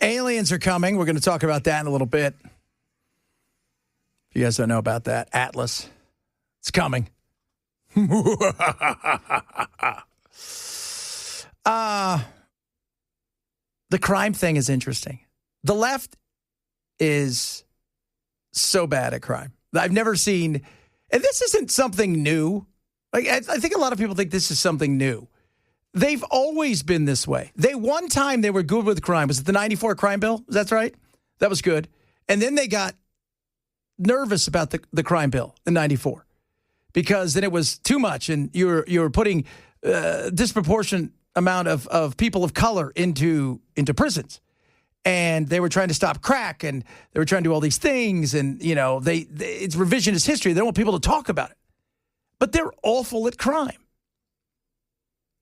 Aliens are coming. We're going to talk about that in a little bit. If you guys don't know about that, Atlas, it's coming. The crime thing is interesting. The left is so bad at crime. I've never seen, and this isn't something new. Like I think a lot of people think this is something new. They've always been this way. One time they were good with crime. Was it the 94 crime bill? That's right. That was good. And then they got nervous about the crime bill in 94 because then it was too much and you were putting disproportionate amount of people of color into prisons. And they were trying to stop crack and they were trying to do all these things. And, it's revisionist history. They don't want people to talk about it. But they're awful at crime.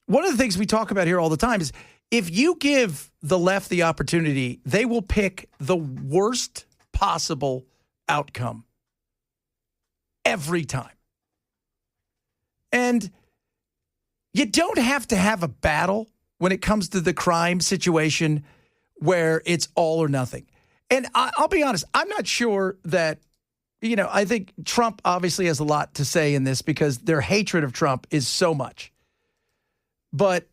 One of the things we talk about here all the time is if you give the left the opportunity, they will pick the worst possible outcome every time. And you don't have to have a battle when it comes to the crime situation where it's all or nothing. And I'll be honest, I'm not sure that, I think Trump obviously has a lot to say in this because their hatred of Trump is so much. But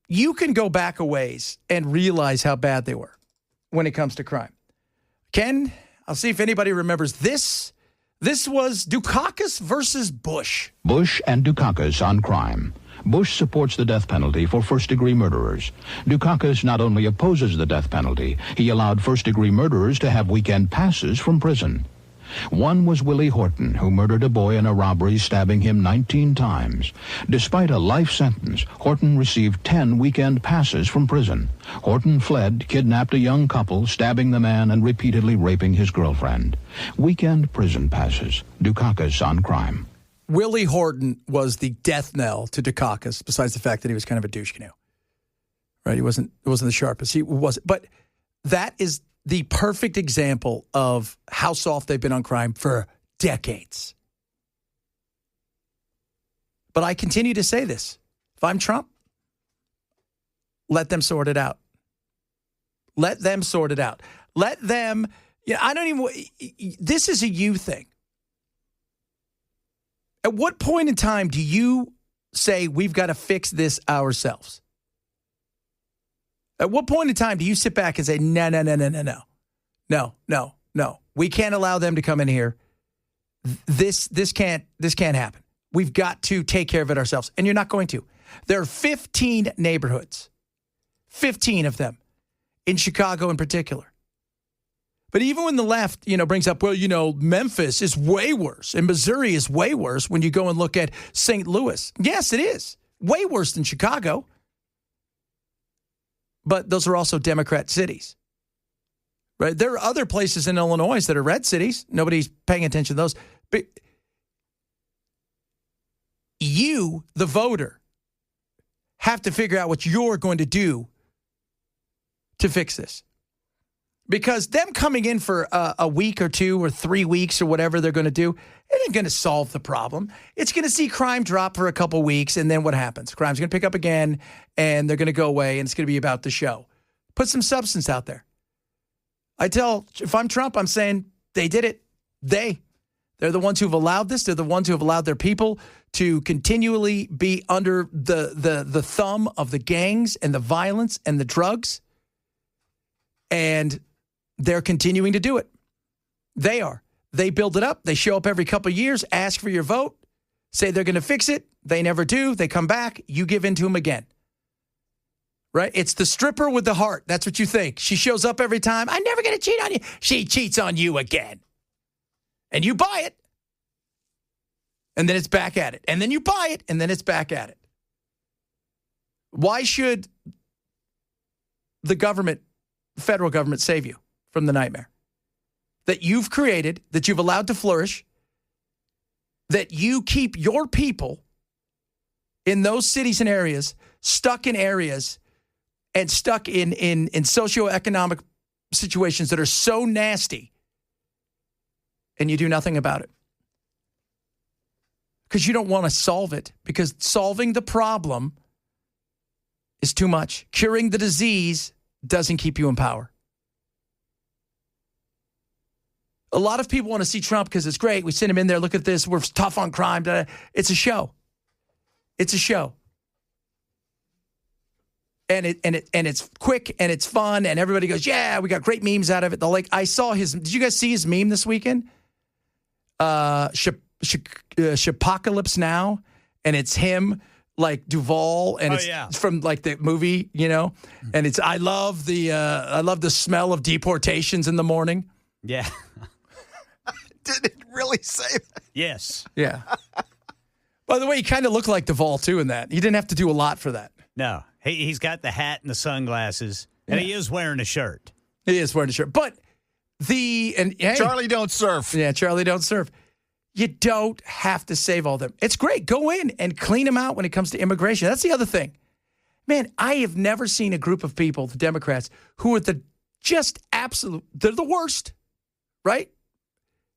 you can go back a ways and realize how bad they were when it comes to crime. Ken, I'll see if anybody remembers this. This was Dukakis versus Bush. Bush and Dukakis on crime. Bush supports the death penalty for first-degree murderers. Dukakis not only opposes the death penalty, he allowed first-degree murderers to have weekend passes from prison. One was Willie Horton, who murdered a boy in a robbery, stabbing him 19 times. Despite a life sentence, Horton received 10 weekend passes from prison. Horton fled, kidnapped a young couple, stabbing the man and repeatedly raping his girlfriend. Weekend prison passes. Dukakis on crime. Willie Horton was the death knell to Dukakis, besides the fact that he was kind of a douche canoe. Right? It wasn't the sharpest. He wasn't. But that is the perfect example of how soft they've been on crime for decades. But I continue to say this. If I'm Trump, let them sort it out. Let them sort it out. Let them, this is a you thing. At what point in time do you say we've got to fix this ourselves? At what point in time do you sit back and say, no. We can't allow them to come in here. This can't happen. We've got to take care of it ourselves. And you're not going to. There are 15 neighborhoods, 15 of them in Chicago in particular. But even when the left, brings up, Memphis is way worse and Missouri is way worse when you go and look at St. Louis. Yes, it is. Way worse than Chicago. But those are also Democrat cities, right? There are other places in Illinois that are red cities. Nobody's paying attention to those. But you, the voter, have to figure out what you're going to do to fix this. Because them coming in for a week or 2 or 3 weeks or whatever they're going to do, it ain't going to solve the problem. It's going to see crime drop for a couple weeks, and then what happens? Crime's going to pick up again, and they're going to go away, and it's going to be about the show. Put some substance out there. If I'm Trump, I'm saying they did it. They're the ones who've allowed this. They're the ones who have allowed their people to continually be under the thumb of the gangs and the violence and the drugs. And they're continuing to do it. They are. They build it up. They show up every couple of years, ask for your vote, say they're going to fix it. They never do. They come back. You give in to them again. Right? It's the stripper with the heart. That's what you think. She shows up every time. I'm never going to cheat on you. She cheats on you again. And you buy it. And then it's back at it. And then you buy it. And then it's back at it. Why should the federal government save you from the nightmare that you've created, that you've allowed to flourish, that you keep your people in those cities and areas stuck in areas and stuck in socioeconomic situations that are so nasty, and you do nothing about it? Because you don't want to solve it, because solving the problem is too much. Curing the disease doesn't keep you in power. A lot of people want to see Trump because it's great. We send him in there. Look at this. We're tough on crime. It's a show. It's a show. And it's quick and it's fun and everybody goes, yeah, we got great memes out of it. I saw did you guys see his meme this weekend? Shapocalypse Now, and it's him like Duvall, and it's from like the movie, and it's I love the smell of deportations in the morning. Yeah. Did it really say that? Yes. Yeah. By the way, he kind of looked like Duvall too in that. He didn't have to do a lot for that. No. He's got the hat and the sunglasses, and he is wearing a shirt. He is wearing a shirt. But Charlie don't surf. Yeah, Charlie don't surf. You don't have to save all them. It's great. Go in and clean them out when it comes to immigration. That's the other thing. Man, I have never seen a group of people, the Democrats, who are they're the worst, right?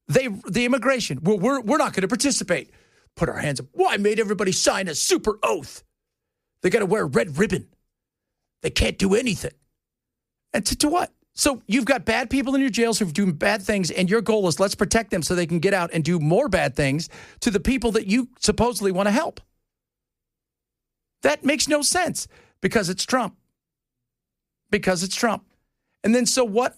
The immigration. Well, we're not going to participate. Put our hands up. Well, I made everybody sign a super oath. They got to wear a red ribbon. They can't do anything. And to what? So you've got bad people in your jails who are doing bad things, and your goal is let's protect them so they can get out and do more bad things to the people that you supposedly want to help. That makes no sense because it's Trump. Because it's Trump. And then so what's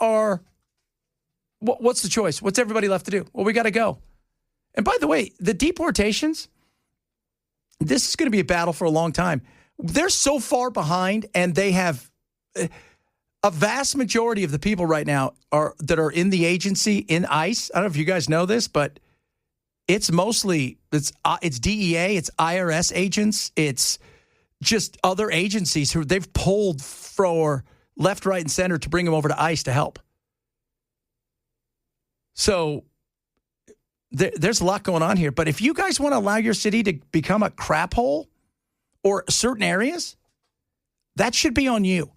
the choice? What's everybody left to do? Well, we got to go. And by the way, the deportations, this is going to be a battle for a long time. They're so far behind, and they have a vast majority of the people right now that are in the agency in ICE. I don't know if you guys know this, but it's mostly it's DEA, it's IRS agents, it's just other agencies who they've pulled for left, right, and center to bring them over to ICE to help. So there's a lot going on here. But if you guys want to allow your city to become a crap hole or certain areas, that should be on you.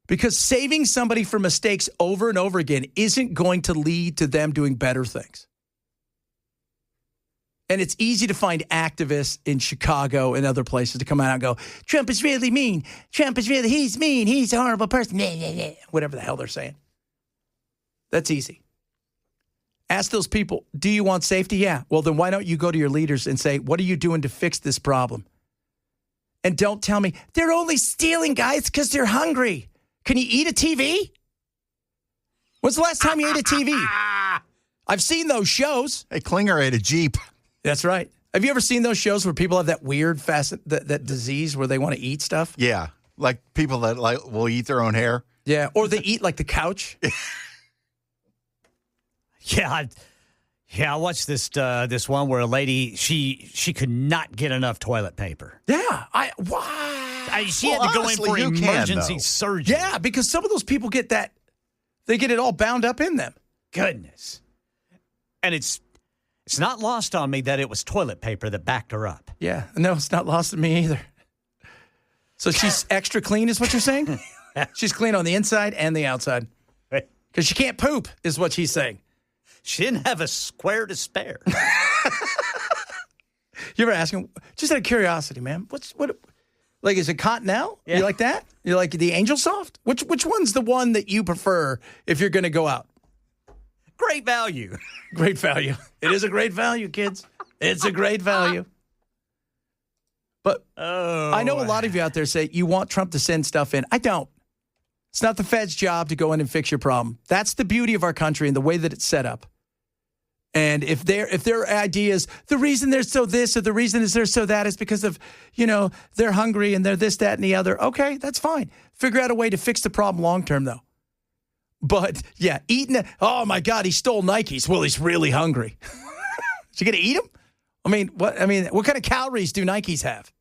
Because saving somebody from mistakes over and over again isn't going to lead to them doing better things. And it's easy to find activists in Chicago and other places to come out and go, Trump is really mean. He's mean. He's a horrible person. Whatever the hell they're saying. That's easy. Ask those people, do you want safety? Yeah. Well, then why don't you go to your leaders and say, what are you doing to fix this problem? And don't tell me, they're only stealing, guys, because they're hungry. Can you eat a TV? When's the last time you ate a TV? I've seen those shows. Hey, Klinger ate a Jeep. That's right. Have you ever seen those shows where people have that weird that disease where they want to eat stuff? Yeah, like people that will eat their own hair. Yeah, or they eat like the couch. Yeah, I watched this one where a lady she could not get enough toilet paper. Yeah, she had to go in for emergency surgery. Yeah, because some of those people get that, they get it all bound up in them. Goodness, and it's not lost on me that it was toilet paper that backed her up. Yeah, no, it's not lost on me either. So she's extra clean, is what you're saying? She's clean on the inside and the outside because she can't poop, is what she's saying. She didn't have a square to spare. You ever ask him, just out of curiosity, man, what, like, is it Continental? Yeah. You like that? You like the Angel Soft? Which one's the one that you prefer if you're going to go out? Great value. Great value. It is a great value, kids. It's a great value. But I know a lot of you out there say you want Trump to send stuff in. I don't. It's not the Fed's job to go in and fix your problem. That's the beauty of our country and the way that it's set up. And if their idea is the reason they're so this or the reason is they're so that is because of, they're hungry and they're this, that, and the other. Okay, that's fine. Figure out a way to fix the problem long term, though. But, yeah, oh, my God, he stole Nikes. Well, he's really hungry. Is he going to eat them? What kind of calories do Nikes have?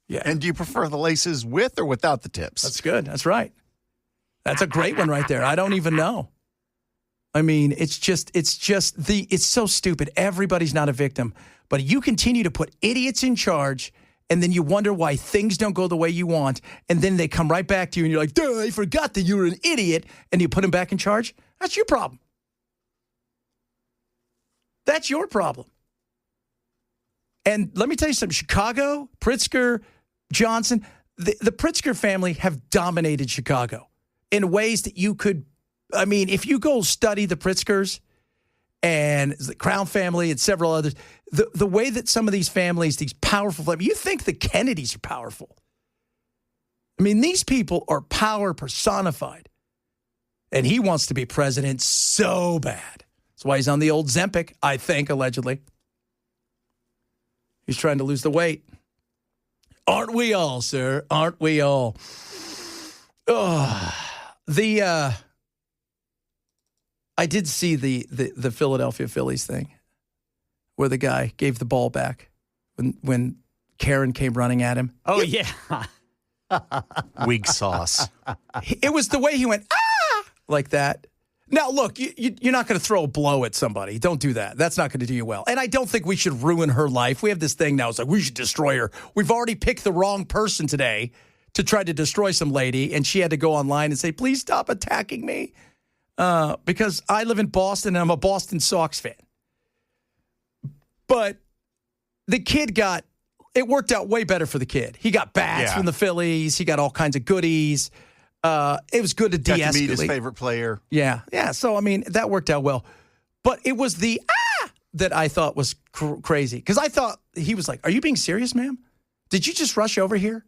Yeah. And do you prefer the laces with or without the tips? That's good. That's right. That's a great one right there. I don't even know. It's so stupid. Everybody's not a victim. But you continue to put idiots in charge, and then you wonder why things don't go the way you want, and then they come right back to you, and you're like, duh, I forgot that you were an idiot, and you put them back in charge? That's your problem. That's your problem. And let me tell you something. Chicago, Pritzker, Johnson, the Pritzker family have dominated Chicago in ways that you could, I mean, if you go study the Pritzkers and the Crown family and several others, the way that some of these families, these powerful families, you think the Kennedys are powerful. I mean, these people are power personified. And he wants to be president so bad. That's why he's on the old Zempic, I think, allegedly. He's trying to lose the weight. Aren't we all, sir? Aren't we all? Oh, I did see the Philadelphia Phillies thing where the guy gave the ball back when Karen came running at him. Oh, yeah. Weak sauce. It was the way he went, like that. Now, look, you're not going to throw a blow at somebody. Don't do that. That's not going to do you well. And I don't think we should ruin her life. We have this thing now. It's like, we should destroy her. We've already picked the wrong person today to try to destroy some lady, and she had to go online and say, please stop attacking me because I live in Boston, and I'm a Boston Sox fan. But the kid it worked out way better for the kid. He got bats from the Phillies. He got all kinds of goodies. It was good to de-escalate. Got to meet his favorite player. Yeah. So, I mean, that worked out well. But it was the that I thought was crazy. Because I thought he was like, are you being serious, ma'am? Did you just rush over here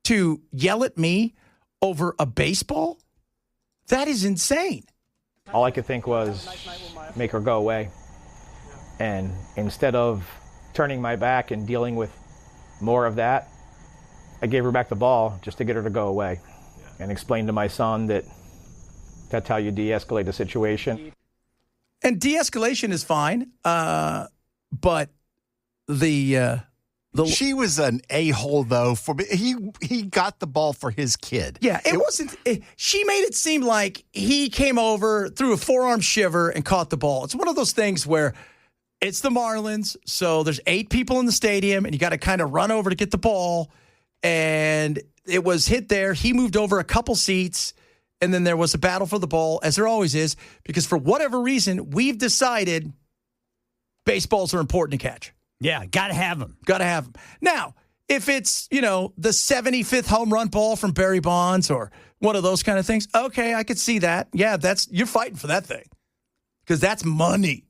to yell at me over a baseball? That is insane. All I could think was make her go away. And instead of turning my back and dealing with more of that, I gave her back the ball just to get her to go away. And explained to my son that that's how you de-escalate a situation. And de-escalation is fine, but she was an a-hole though. He got the ball for his kid. Yeah, it wasn't. She made it seem like he came over, threw a forearm shiver, and caught the ball. It's one of those things where it's the Marlins, so there's 8 people in the stadium, and you got to kind of run over to get the ball, and it was hit there. He moved over a couple seats, and then there was a battle for the ball, as there always is, because for whatever reason, we've decided baseballs are important to catch. Yeah, got to have them. Got to have them. Now, if it's, the 75th home run ball from Barry Bonds or one of those kind of things, okay, I could see that. Yeah, you're fighting for that thing because that's money.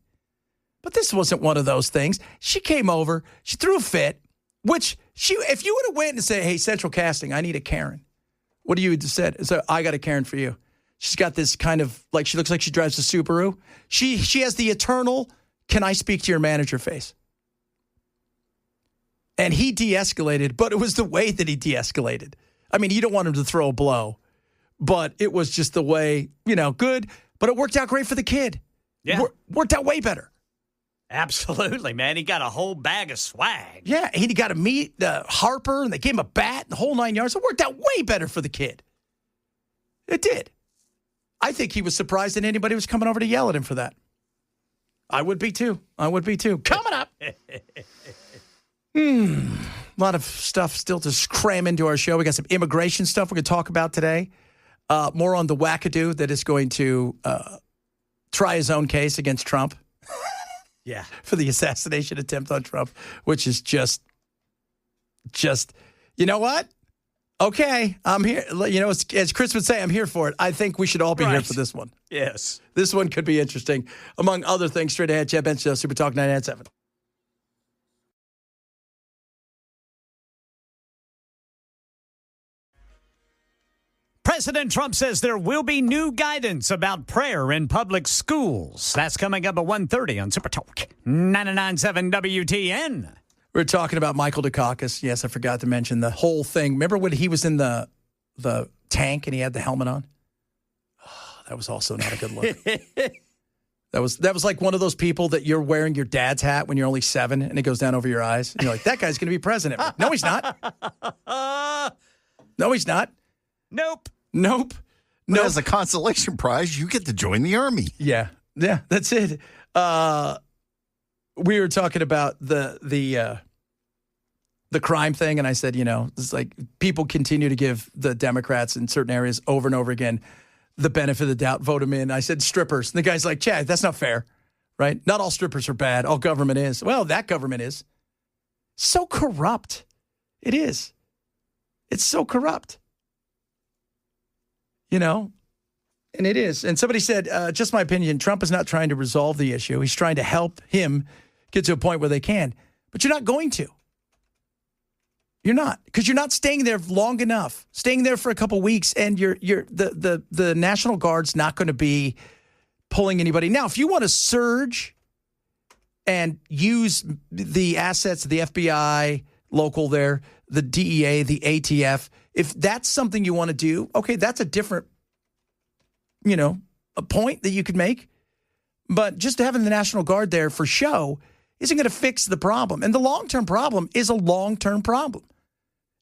But this wasn't one of those things. She came over. She threw a fit. Which if you would have went and said, hey, Central Casting, I need a Karen. What do you have said? So I got a Karen for you. She's got this kind of, like, she looks like she drives a Subaru. She has the eternal, can I speak to your manager face? And he de-escalated, but it was the way that he de-escalated. I mean, you don't want him to throw a blow, but it was just the way, good. But it worked out great for the kid. Yeah. Worked out way better. Absolutely, man. He got a whole bag of swag. Yeah, he got to meet Harper, and they gave him a bat, and the whole 9 yards. It worked out way better for the kid. It did. I think he was surprised that anybody was coming over to yell at him for that. I would be too. Coming up. A lot of stuff still to cram into our show. We got some immigration stuff we're going to talk about today. More on the wackadoo that is going to try his own case against Trump. Yeah. For the assassination attempt on Trump, which is just, you know what? Okay, I'm here. As Chris would say, I'm here for it. I think we should all be here for this one. Yes. This one could be interesting. Among other things, straight ahead, Chad Benson, Super Talk 997. President Trump says there will be new guidance about prayer in public schools. That's coming up at 1:30 on Super Talk 99.7 WTN. We're talking about Michael Dukakis. Yes, I forgot to mention the whole thing. Remember when he was in the tank and he had the helmet on? Oh, that was also not a good look. That was like one of those people that you're wearing your dad's hat when you're only 7 and it goes down over your eyes. And you're like, that guy's going to be president. No, he's not. No, he's not. Nope. But as a consolation prize, you get to join the Army. Yeah, that's it. We were talking about the crime thing, and I said, it's like people continue to give the Democrats in certain areas over and over again the benefit of the doubt, vote them in. I said strippers. And the guy's like, Chad, that's not fair, right? Not all strippers are bad. All government is. Well, that government is. So corrupt. It is. It's so corrupt. You know? And it is. And somebody said, just my opinion, Trump is not trying to resolve the issue. He's trying to help him get to a point where they can. But you're not going to. You're not, because you're not staying there long enough. Staying there for a couple weeks, and the National Guard's not going to be pulling anybody. Now, if you want to surge and use the assets of the FBI, local there, the DEA, the ATF, if that's something you want to do, okay, that's a different, a point that you could make. But just having the National Guard there for show isn't going to fix the problem. And the long-term problem is a long-term problem.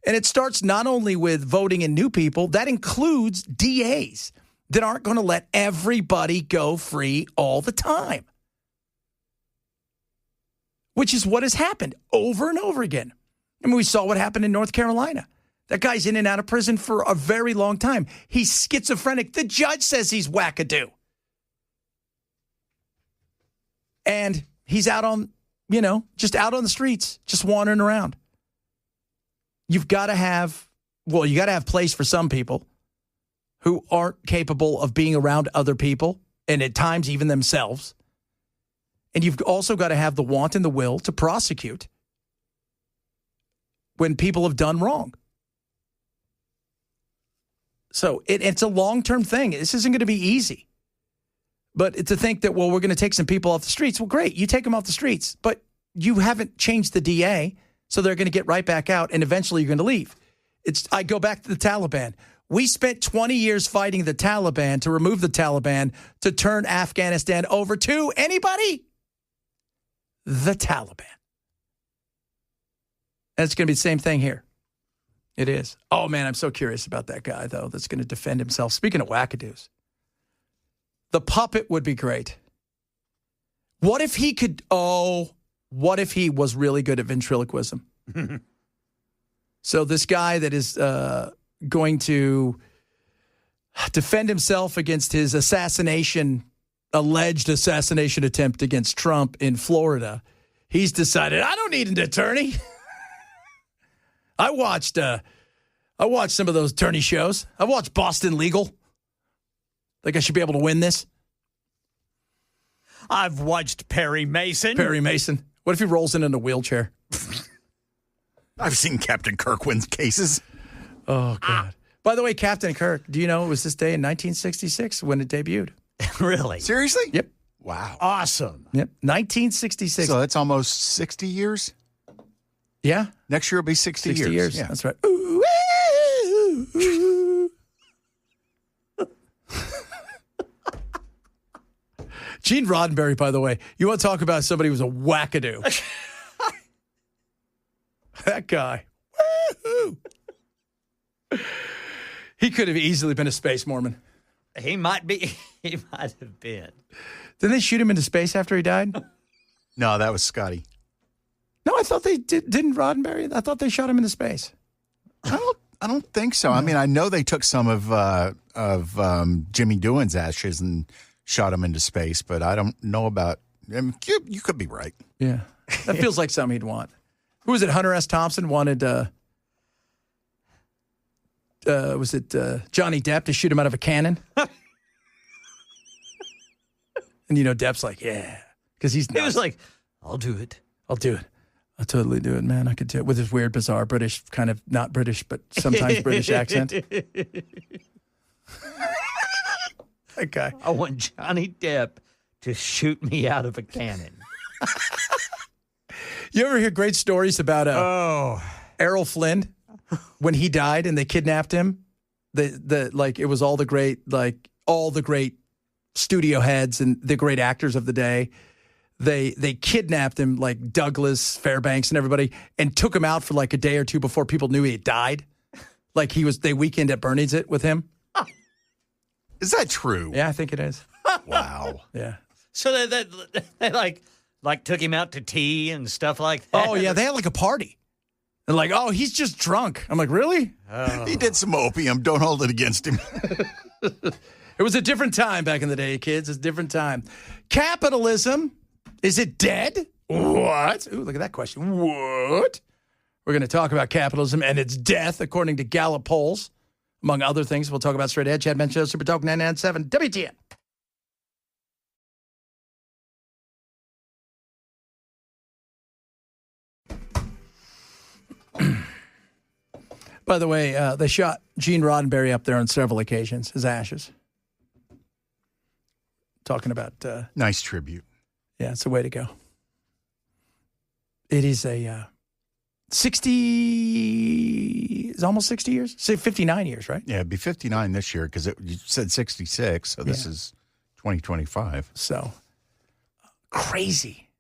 And it starts not only with voting in new people, that includes DAs that aren't going to let everybody go free all the time. Which is what has happened over and over again. I mean, we saw what happened in North Carolina. That guy's in and out of prison for a very long time. He's schizophrenic. The judge says he's wackadoo. And he's out on, just out on the streets, just wandering around. You've got to have, you got to have place for some people who aren't capable of being around other people, and at times even themselves. And you've also got to have the want and the will to prosecute when people have done wrong. So it's a long-term thing. This isn't going to be easy. But to think that, we're going to take some people off the streets. Well, great. You take them off the streets. But you haven't changed the DA, so they're going to get right back out, and eventually you're going to leave. I go back to the Taliban. We spent 20 years fighting the Taliban to remove the Taliban, to turn Afghanistan over to anybody? The Taliban. And it's going to be the same thing here. It is. Oh, man, I'm so curious about that guy, though, that's going to defend himself. Speaking of wackadoos, the puppet would be great. What if he could, what if he was really good at ventriloquism? So this guy that is going to defend himself against his alleged assassination attempt against Trump in Florida, he's decided, I don't need an attorney. I watched some of those attorney shows. I watched Boston Legal. Think I should be able to win this? I've watched Perry Mason. Perry Mason. What if he rolls in a wheelchair? I've seen Captain Kirk-win cases. Oh, God. By the way, Captain Kirk, do you know it was this day in 1966 when it debuted? Really? Seriously? Yep. Wow. Awesome. Yep. 1966. So that's almost 60 years? Yeah. Next year will be 60 years. Yeah. That's right. Ooh, ooh, ooh. Gene Roddenberry, by the way, you want to talk about somebody who was a wackadoo. That guy. Woo-hoo. He could have easily been a space Mormon. He might be. He might have been. Didn't they shoot him into space after he died? No, that was Scotty. No, I thought they didn't Roddenberry. I thought they shot him into space. I don't think so. I mean, I know they took some of Jimmy Doohan's ashes and shot him into space, but I don't know about. I mean, you could be right. Yeah, that feels like something he'd want. Who was it? Hunter S. Thompson wanted. Was it Johnny Depp to shoot him out of a cannon? And Depp's like, yeah, because he's. He was like, I'll do it. I'll do it. I'll totally do it, man. I could do it with his weird, bizarre British, kind of not British, but sometimes British accent. That guy. I want Johnny Depp to shoot me out of a cannon. You ever hear great stories about Errol Flynn when he died and they kidnapped him? It was all the great studio heads and the great actors of the day. They kidnapped him, like Douglas Fairbanks and everybody, and took him out for like a day or two before people knew he had died. Like they weekend at Bernie's it with him. Is that true? Yeah, I think it is. Wow. Yeah. So they like took him out to tea and stuff like that. Oh yeah, they had like a party. And like, oh, he's just drunk. I'm like, really? Oh. He did some opium. Don't hold it against him. It was a different time back in the day, kids. It's a different time. Capitalism, is it dead? What? Ooh, look at that question. What? We're going to talk about capitalism and its death, according to Gallup polls, among other things. We'll talk about straight ahead. Chad Benson, Super Talk 997 WTN. By the way, they shot Gene Roddenberry up there on several occasions, his ashes. Talking about... nice tribute. Yeah, it's a way to go. It is a 60... It's almost 60 years? Say 59 years, right? Yeah, it'd be 59 this year because you said 66, so this is 2025. So, crazy.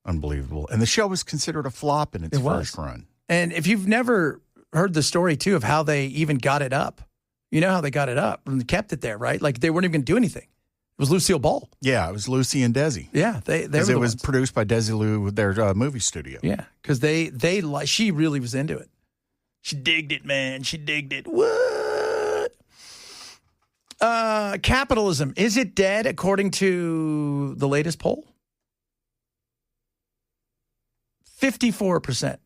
Unbelievable. And the show was considered a flop in its first run. And if you've never heard the story, too, of how they even got it up, you know how they got it up and kept it there, right? Like, they weren't even going to do anything. It was Lucille Ball. Yeah, it was Lucy and Desi. Yeah. Because it was produced by Desi Lou, their movie studio. Yeah, because she really was into it. She digged it, man. She digged it. What? Capitalism, is it dead according to the latest poll? 54%.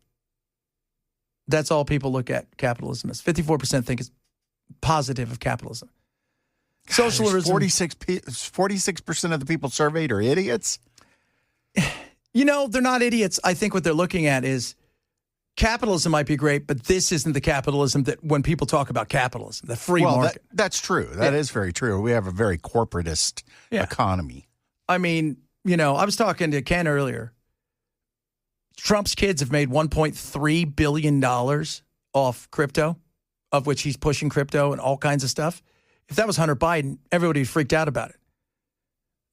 That's all people look at capitalism as. 54% think it's positive of capitalism. Socialism. 46% of the people surveyed are idiots. You know, they're not idiots. I think what they're looking at is capitalism might be great, but this isn't the capitalism that when people talk about capitalism, the free market. That's true. That is very true. We have a very corporatist economy. I mean, you know, I was talking to Ken earlier. Trump's kids have made $1.3 billion off crypto, of which he's pushing crypto and all kinds of stuff. If that was Hunter Biden, everybody freaked out about it.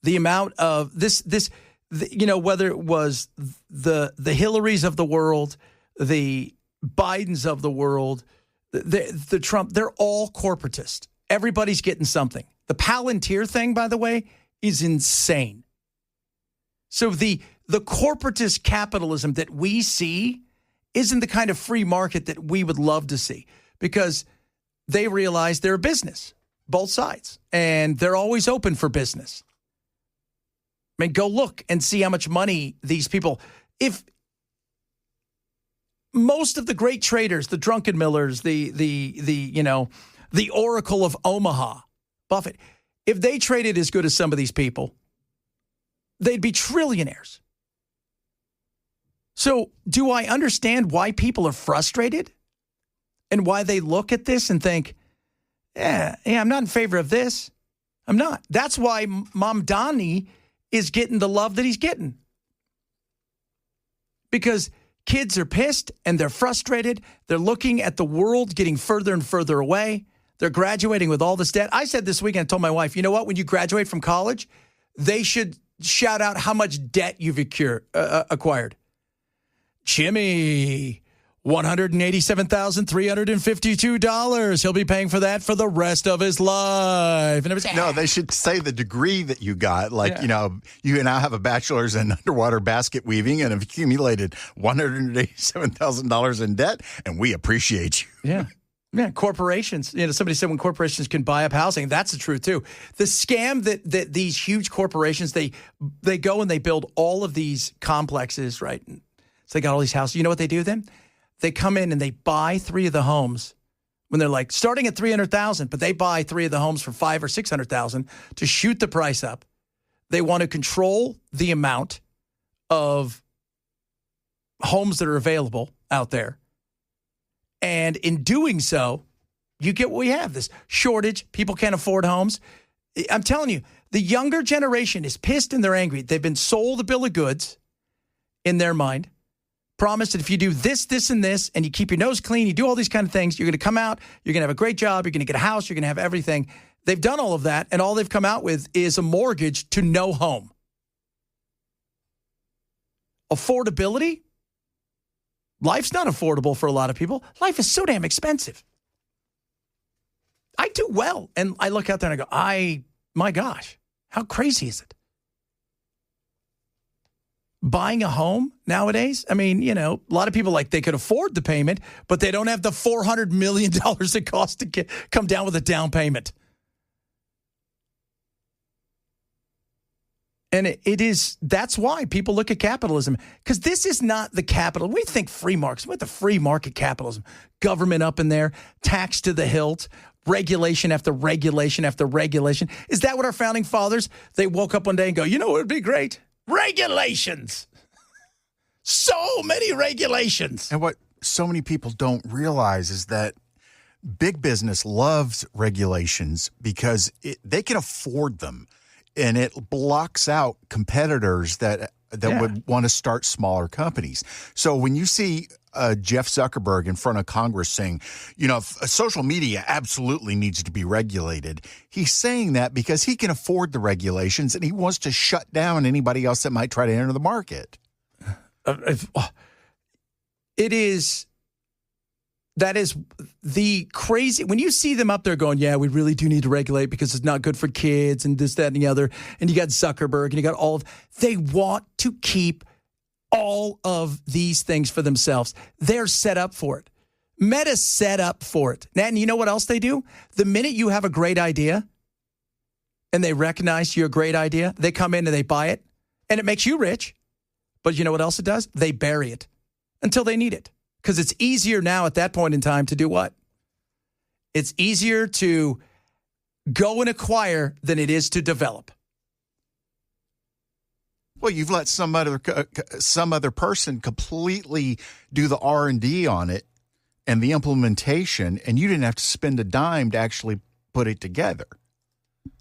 The amount of whether it was the Hillarys of the world, the Bidens of the world, the Trump, they're all corporatist. Everybody's getting something. The Palantir thing, by the way, is insane. So the corporatist capitalism that we see isn't the kind of free market that we would love to see because they realize they're a business, both sides, and they're always open for business. I mean, go look and see how much money these people, if most of the great traders, the Druckenmillers, the Oracle of Omaha, Buffett, if they traded as good as some of these people, they'd be trillionaires. So do I understand why people are frustrated and why they look at this and think, yeah, I'm not in favor of this. I'm not. That's why Mamdani is getting the love that he's getting. Because kids are pissed and they're frustrated. They're looking at the world getting further and further away. They're graduating with all this debt. I said this weekend, I told my wife, you know what? When you graduate from college, they should shout out how much debt you've acquired. Jimmy, $187,352. He'll be paying for that for the rest of his life. And it was, no, they should say the degree that you got. Like, you know, you now have a bachelor's in underwater basket weaving and have accumulated $187,000 in debt, and we appreciate you. Yeah. Yeah, corporations. You know, somebody said when corporations can buy up housing, that's the truth too. The scam that these huge corporations, they go and they build all of these complexes, right? So they got all these houses. You know what they do then? They come in and they buy 3 of the homes when they're like starting at $300,000, but they buy 3 of the homes for $500,000 or $600,000 to shoot the price up. They want to control the amount of homes that are available out there. And in doing so, you get what we have, this shortage. People can't afford homes. I'm telling you, the younger generation is pissed and they're angry. They've been sold a bill of goods in their mind. Promised that if you do this, this, and this, and you keep your nose clean, you do all these kind of things, you're going to come out, you're going to have a great job, you're going to get a house, you're going to have everything. They've done all of that, and all they've come out with is a mortgage to no home. Affordability? Life's not affordable for a lot of people. Life is so damn expensive. I do well, and I look out there and I go, my gosh, how crazy is it? Buying a home nowadays, I mean, you know, a lot of people like they could afford the payment, but they don't have the $400 million it costs to come down with a down payment. And that's why people look at capitalism, because this is not the capital. We think free markets, what the free market capitalism, government up in there, tax to the hilt, regulation after regulation after regulation. Is that what our founding fathers, they woke up one day and go, you know what would be great? Regulations. So many regulations. And what so many people don't realize is that big business loves regulations because they can afford them. And it blocks out competitors that would want to start smaller companies. So when you see Jeff Zuckerberg in front of Congress saying, social media absolutely needs to be regulated, he's saying that because he can afford the regulations and he wants to shut down anybody else that might try to enter the market. That is the crazy, when you see them up there going, yeah, we really do need to regulate because it's not good for kids and this, that, and the other. And you got Zuckerberg and you got they want to keep all of these things for themselves. They're set up for it. Meta's set up for it. And you know what else they do? The minute you have a great idea and they recognize you're a great idea, they come in and they buy it and it makes you rich. But you know what else it does? They bury it until they need it. Because it's easier now at that point in time to do what? It's easier to go and acquire than it is to develop. Well, you've let some other person completely do the R&D on it and the implementation, and you didn't have to spend a dime to actually put it together.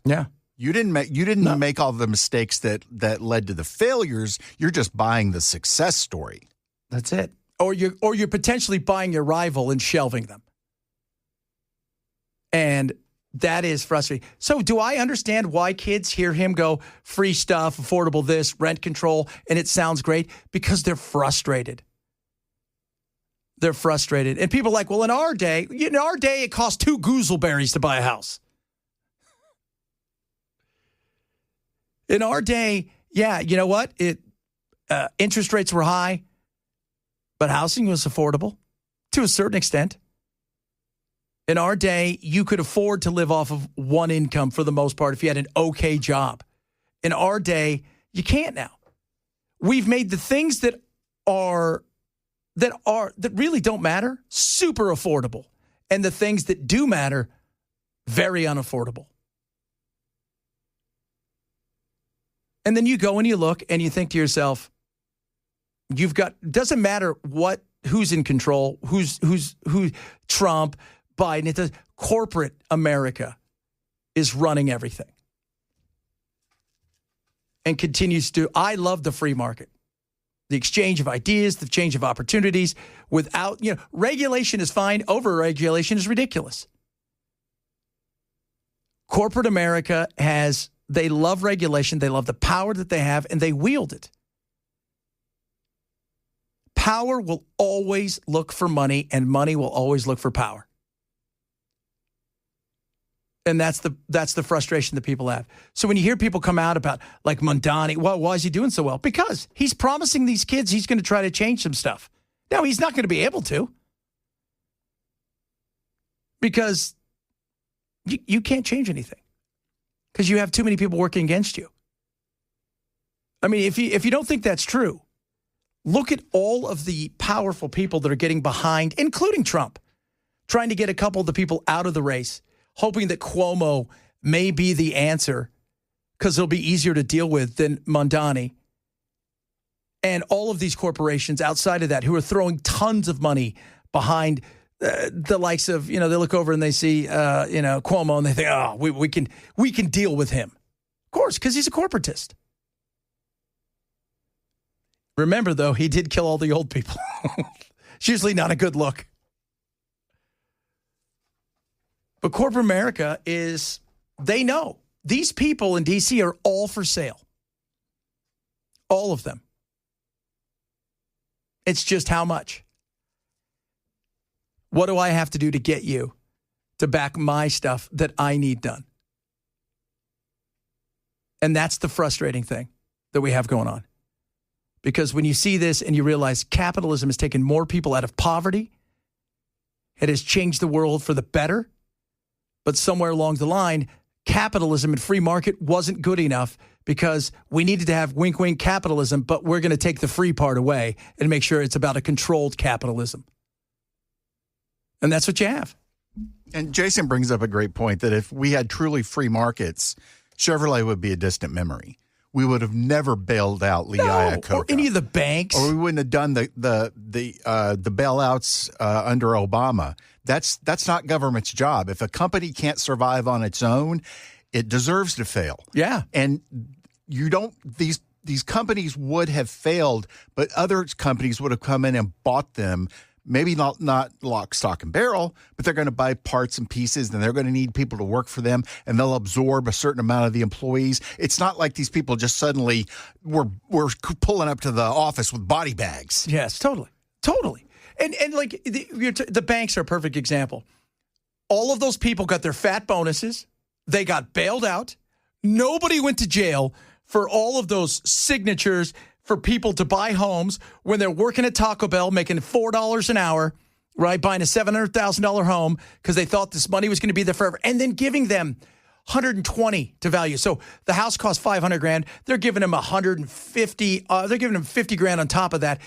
Yeah. You didn't make all the mistakes that led to the failures. You're just buying the success story. That's it. Or you're potentially buying your rival and shelving them. And that is frustrating. So do I understand why kids hear him go, free stuff, affordable this, rent control, and it sounds great? Because they're frustrated. They're frustrated. And people are like, well, in our day, it cost 2 gooseberries to buy a house. In our day, yeah, you know what? Interest rates were high. But housing was affordable to a certain extent. In our day, you could afford to live off of one income for the most part if you had an okay job. In our day, you can't now. We've made the things that really don't matter super affordable, and the things that do matter very unaffordable. And then you go and you look and you think to yourself, doesn't matter who's in control, who Trump, Biden, corporate America is running everything. And continues to, I love the free market. The exchange of ideas, the exchange of opportunities without, regulation is fine, over-regulation is ridiculous. Corporate America they love regulation, they love the power that they have, and they wield it. Power will always look for money, and money will always look for power. And that's the frustration that people have. So when you hear people come out about, like, Mondani, well, why is he doing so well? Because he's promising these kids he's going to try to change some stuff. Now, he's not going to be able to. Because you can't change anything. Because you have too many people working against you. I mean, if you don't think that's true, look at all of the powerful people that are getting behind, including Trump, trying to get a couple of the people out of the race, hoping that Cuomo may be the answer because it'll be easier to deal with than Mondani. And all of these corporations outside of that who are throwing tons of money behind the likes of, they look over and they see, Cuomo and they think, oh, we can deal with him. Of course, because he's a corporatist. Remember, though, he did kill all the old people. It's usually not a good look. But corporate America they know. These people in D.C. are all for sale. All of them. It's just how much. What do I have to do to get you to back my stuff that I need done? And that's the frustrating thing that we have going on. Because when you see this and you realize capitalism has taken more people out of poverty, it has changed the world for the better, but somewhere along the line, capitalism and free market wasn't good enough because we needed to have wink, wink capitalism, but we're going to take the free part away and make sure it's about a controlled capitalism. And that's what you have. And Jason brings up a great point that if we had truly free markets, Chevrolet would be a distant memory. We would have never bailed out Lee Iacocca. Or any of the banks. Or we wouldn't have done the bailouts under Obama. That's not government's job. If a company can't survive on its own, it deserves to fail. Yeah. And you don't these companies would have failed, but other companies would have come in and bought them. Maybe not lock, stock, and barrel, but they're going to buy parts and pieces, and they're going to need people to work for them, and they'll absorb a certain amount of the employees. It's not like these people just suddenly were pulling up to the office with body bags. Yes, totally. And like the banks are a perfect example. All of those people got their fat bonuses. They got bailed out. Nobody went to jail for all of those signatures for people to buy homes when they're working at Taco Bell, making $4 an hour, right? Buying a $700,000 home because they thought this money was going to be there forever, and then giving them 120 to value. So the house cost $500,000. They're giving them 150. They're giving them $50,000 on top of that.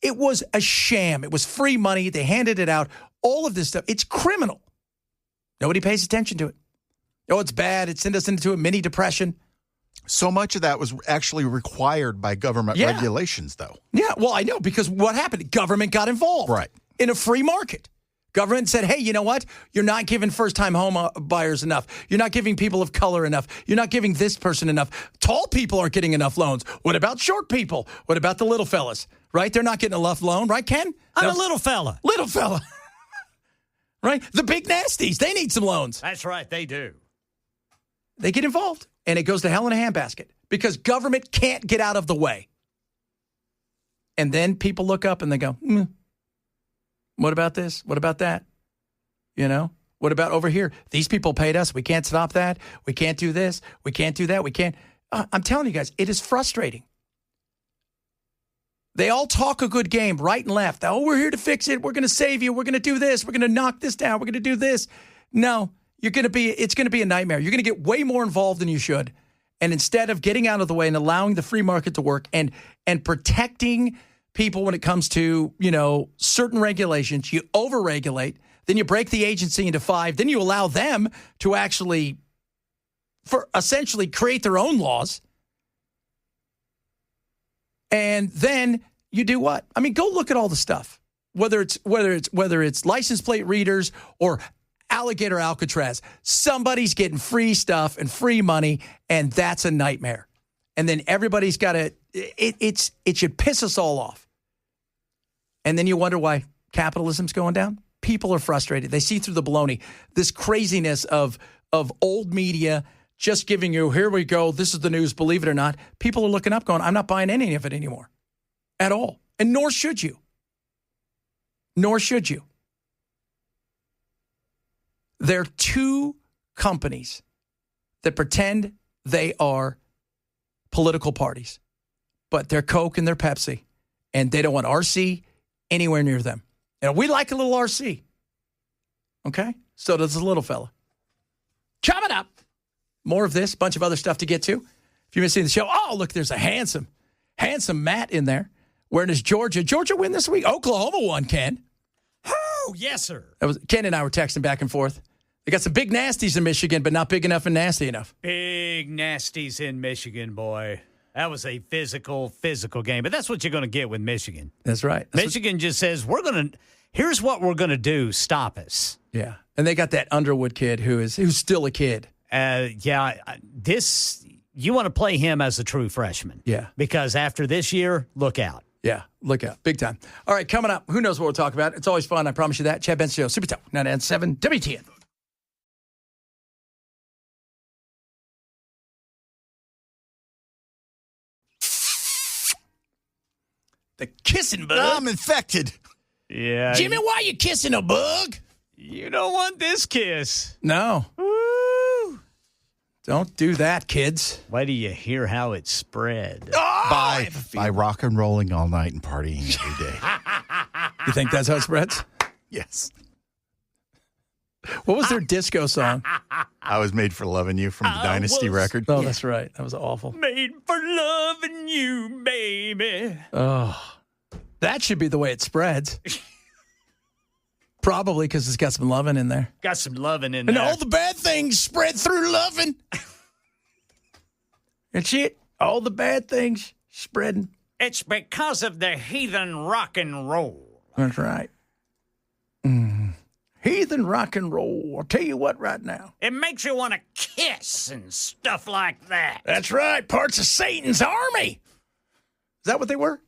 It was a sham. It was free money. They handed it out. All of this stuff. It's criminal. Nobody pays attention to it. Oh, it's bad. It sent us into a mini depression. So much of that was actually required by government regulations, though. Yeah, well, I know, because what happened? Government got involved. Right. In a free market. Government said, hey, you know what? You're not giving first-time home buyers enough. You're not giving people of color enough. You're not giving this person enough. Tall people aren't getting enough loans. What about short people? What about the little fellas? Right? They're not getting enough loan. Right, Ken? I'm a little fella. Little fella. Right? The big nasties. They need some loans. That's right. They do. They get involved. And it goes to hell in a handbasket because government can't get out of the way. And then people look up and they go, what about this? What about that? You know, what about over here? These people paid us. We can't stop that. We can't do this. We can't do that. We can't. I'm telling you guys, it is frustrating. They all talk a good game right and left. Oh, we're here to fix it. We're going to save you. We're going to do this. We're going to knock this down. We're going to do this. No. It's going to be a nightmare. You're going to get way more involved than you should. And instead of getting out of the way and allowing the free market to work and protecting people when it comes to, certain regulations, you overregulate, then you break the agency into 5, then you allow them to actually essentially create their own laws. And then you do what? I mean, go look at all the stuff. Whether it's license plate readers or Alligator Alcatraz, somebody's getting free stuff and free money, and that's a nightmare. And then everybody's got to, it should piss us all off. And then you wonder why capitalism's going down. People are frustrated. They see through the baloney. This craziness of old media just giving you, here we go, this is the news, believe it or not. People are looking up going, I'm not buying any of it anymore at all. And nor should you. Nor should you. There are 2 companies that pretend they are political parties, but they're Coke and they're Pepsi, and they don't want RC anywhere near them. And we like a little RC. Okay? So does the little fella. Coming up, more of this, bunch of other stuff to get to. If you're missing the show, oh, look, there's a handsome Matt in there wearing his Georgia. Georgia win this week? Oklahoma won, Ken. Oh, yes, sir. Ken and I were texting back and forth. They got some big nasties in Michigan, but not big enough and nasty enough. Big nasties in Michigan, boy. That was a physical game. But that's what you're going to get with Michigan. That's right. Michigan just says, here's what we're going to do. Stop us. Yeah. And they got that Underwood kid who's still a kid. You want to play him as a true freshman. Yeah. Because after this year, look out. Yeah, look out. Big time. All right, coming up, who knows what we'll talk about. It's always fun, I promise you that. Chad Benson Show, Super Talk, 99.7 WTN. The kissing bug. I'm infected. Yeah. Jimmy, why you kissing a bug? You don't want this kiss. No. Woo. Don't do that, kids. Why do you hear how it spread? Oh, by rock and rolling all night and partying every day. You think that's how it spreads? Yes. What was their disco song? I Was Made for Loving You from the Dynasty record. Oh, that's right. That was awful. Made for loving you, baby. Oh, that should be the way it spreads. Probably because it's got some loving in there. Got some loving in And there. all the bad things spread through loving. That's it. All the bad things spreading. It's because of the heathen rock and roll. That's right. Heathen rock and roll. I'll tell you what right now. It makes you want to kiss and stuff like that. That's right. Parts of Satan's army. Is that what they were?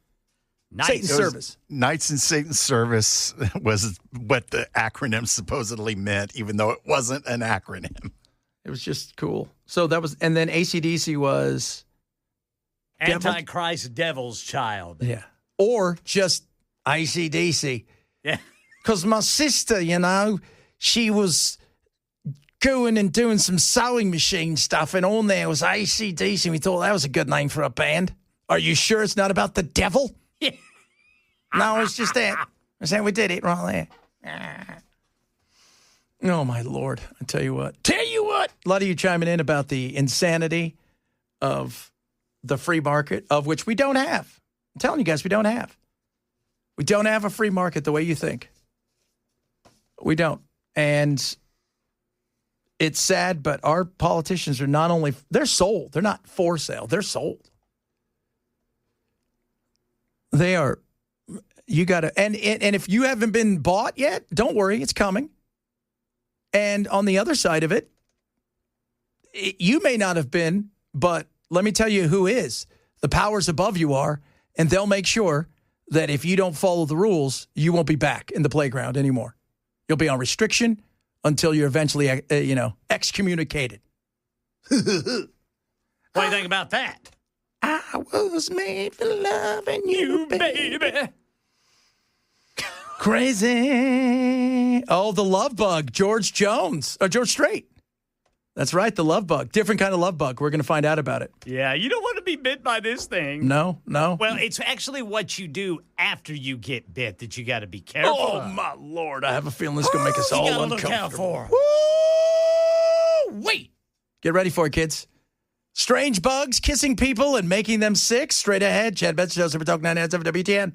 Satan's Nice. service. Knights in Satan's Service was what the acronym supposedly meant, even though it wasn't an acronym. It was just cool. So that was, and then AC/DC was, Antichrist devil's child. yeah. Or just AC/DC. Yeah. Because my sister, you know, she was going and doing some sewing machine stuff, and on there was AC/DC, and we thought that was a good name for a band. Are you sure it's not about the devil? Yeah. No, it's just that. I said we did it right there. Oh, my Lord. I tell you what. A lot of you chiming in about the insanity of the free market, of which we don't have. I'm telling you guys, we don't have. We don't have a free market the way you think. We don't. And it's sad, but our politicians are not only, they're sold. They're not for sale. They're sold. They are, you got to, and if you haven't been bought yet, don't worry, it's coming. And on the other side of it, you may not have been, but let me tell you who is. The powers above you are, and they'll make sure that if you don't follow the rules, you won't be back in the playground anymore. You'll be on restriction until you're eventually, excommunicated. What do you think about that? I was made for loving you, baby. Crazy. Oh, the love bug, George Strait. That's right, the love bug. Different kind of love bug. We're going to find out about it. Yeah, you don't want to be bit by this thing. No. Well, it's actually what you do after you get bit that you got to be careful. Oh, of. my Lord. I have a feeling this is going to make us all You gotta uncomfortable. look out for. Woo! Wait. Get ready for it, kids. Strange bugs kissing people and making them sick. Straight ahead. Chad Benson, Super Talk 997 WTN.